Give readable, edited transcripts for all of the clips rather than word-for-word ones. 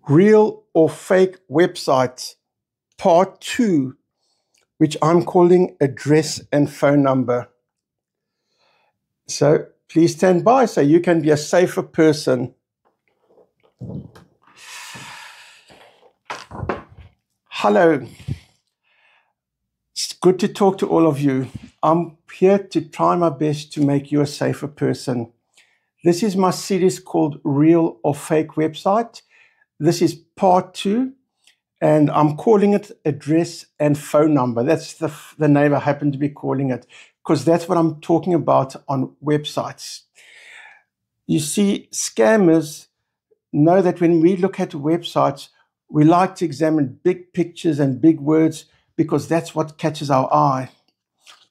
Real or fake websites, part 2, which I'm calling address and phone number. So please stand by so you can be a safer person. Hello. It's good to talk to all of you. I'm here to try my best to make you a safer person. This is my series called Real or Fake Website. This is part 2, and I'm calling it address and phone number. That's the name I happen to be calling it, because that's what I'm talking about on websites. You see, scammers know that when we look at websites, we like to examine big pictures and big words because that's what catches our eye.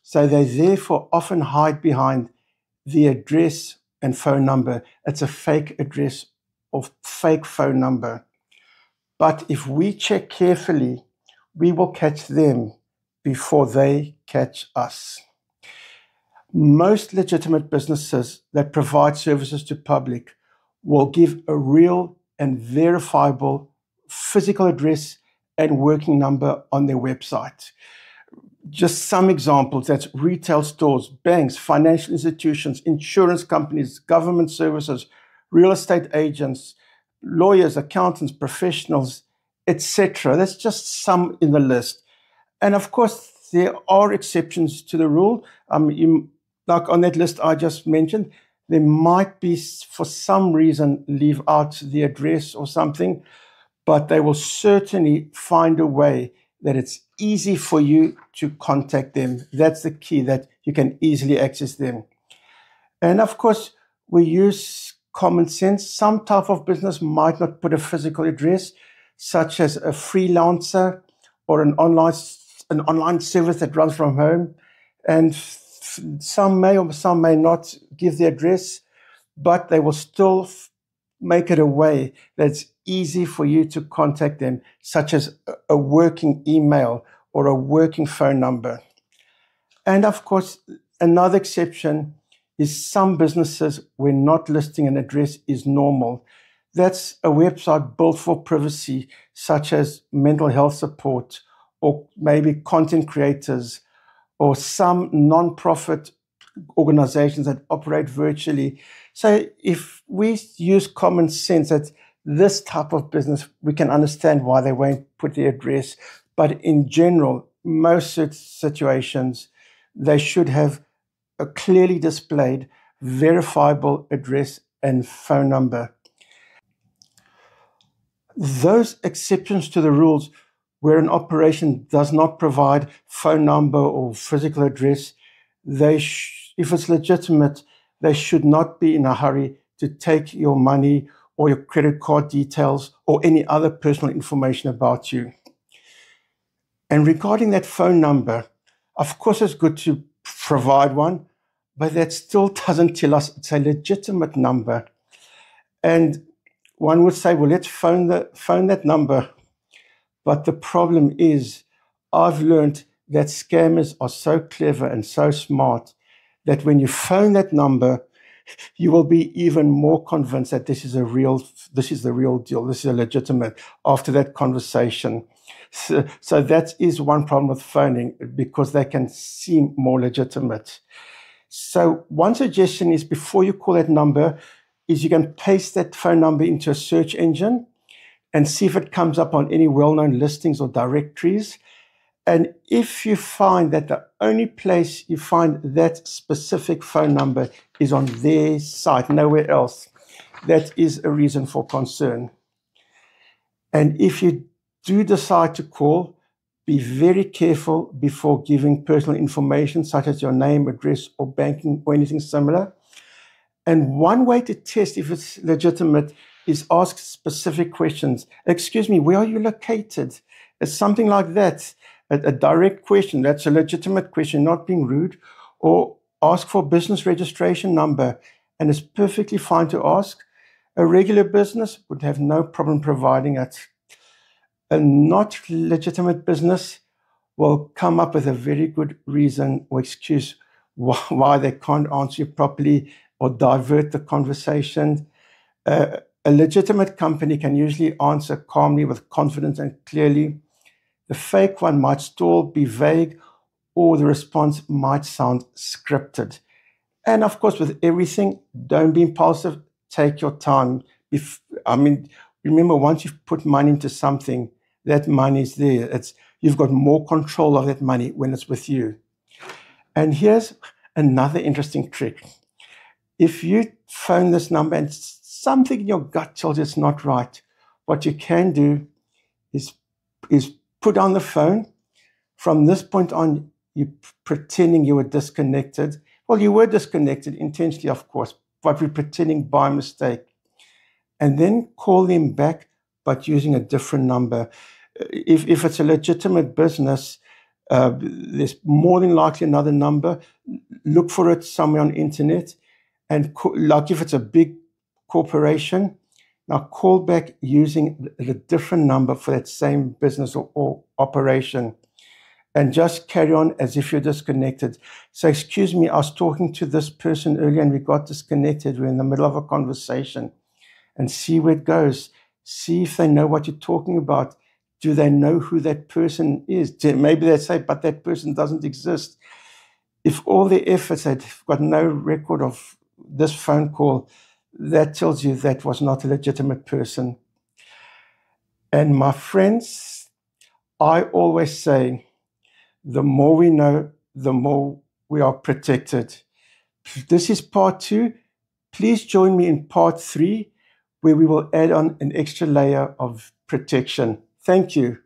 So they therefore often hide behind the address and phone number. It's a fake address or fake phone number. But if we check carefully, we will catch them before they catch us. Most legitimate businesses that provide services to public will give a real and verifiable physical address and working number on their website. Just some examples: that's retail stores, banks, financial institutions, insurance companies, government services, real estate agents, lawyers, accountants, professionals, etc. That's just some in the list. And of course, there are exceptions to the rule. Like on that list I just mentioned, there might be, for some reason, leave out the address or something, but they will certainly find a way that it's easy for you to contact them. That's the key, that you can easily access them. And of course, we use common sense. Some type of business might not put a physical address, such as a freelancer or an online service that runs from home. And some may or some may not give the address, but they will still make it a way that's easy for you to contact them, such as a working email or a working phone number. And of course, another exception is some businesses where not listing an address is normal. That's a website built for privacy, such as mental health support, or maybe content creators, or some non-profit organizations that operate virtually. So if we use common sense that this type of business, we can understand why they won't put the address. But in general, most situations, they should have a clearly displayed, verifiable address and phone number. Those exceptions to the rules where an operation does not provide phone number or physical address, if it's legitimate, they should not be in a hurry to take your money or your credit card details or any other personal information about you. And regarding that phone number, of course it's good to provide one, but that still doesn't tell us it's a legitimate number. And one would say, well, let's phone that number. But the problem is, I've learned that scammers are so clever and so smart that when you phone that number, you will be even more convinced that this is the real deal, this is a legitimate after that conversation. So that is one problem with phoning, because they can seem more legitimate. So one suggestion is, before you call that number, is you can paste that phone number into a search engine and see if it comes up on any well-known listings or directories. And if you find that the only place you find that specific phone number is on their site, nowhere else, that is a reason for concern. And if you do decide to call, be very careful before giving personal information, such as your name, address, or banking, or anything similar. And one way to test if it's legitimate is ask specific questions. Excuse me, where are you located? It's something like that. A direct question, that's a legitimate question, not being rude. Or ask for business registration number, and it's perfectly fine to ask. A regular business would have no problem providing it. A not legitimate business will come up with a very good reason or excuse why they can't answer you properly or divert the conversation. A A legitimate company can usually answer calmly with confidence and clearly. The fake one might still be vague, or the response might sound scripted. And of course, with everything, don't be impulsive. Take your time. Remember, once you've put money into something, that money is there. You've got more control of that money when it's with you. And here's another interesting trick. If you phone this number and something in your gut tells you it's not right, what you can do is put on the phone. From this point on, you're pretending you were disconnected. Well, you were disconnected intentionally, of course, but we're pretending by mistake. And then call them back, but using a different number. If it's a legitimate business, there's more than likely another number. Look for it somewhere on the internet. And like if it's a big corporation, now call back using the different number for that same business or operation. And just carry on as if you're disconnected. So, excuse me, I was talking to this person earlier and we got disconnected. We're in the middle of a conversation. And see where it goes. See if they know what you're talking about. Do they know who that person is? Maybe they say, but that person doesn't exist. If all the efforts had got no record of this phone call, that tells you that was not a legitimate person. And my friends, I always say, the more we know, the more we are protected. This is part 2. Please join me in part 3, where we will add on an extra layer of protection. Thank you.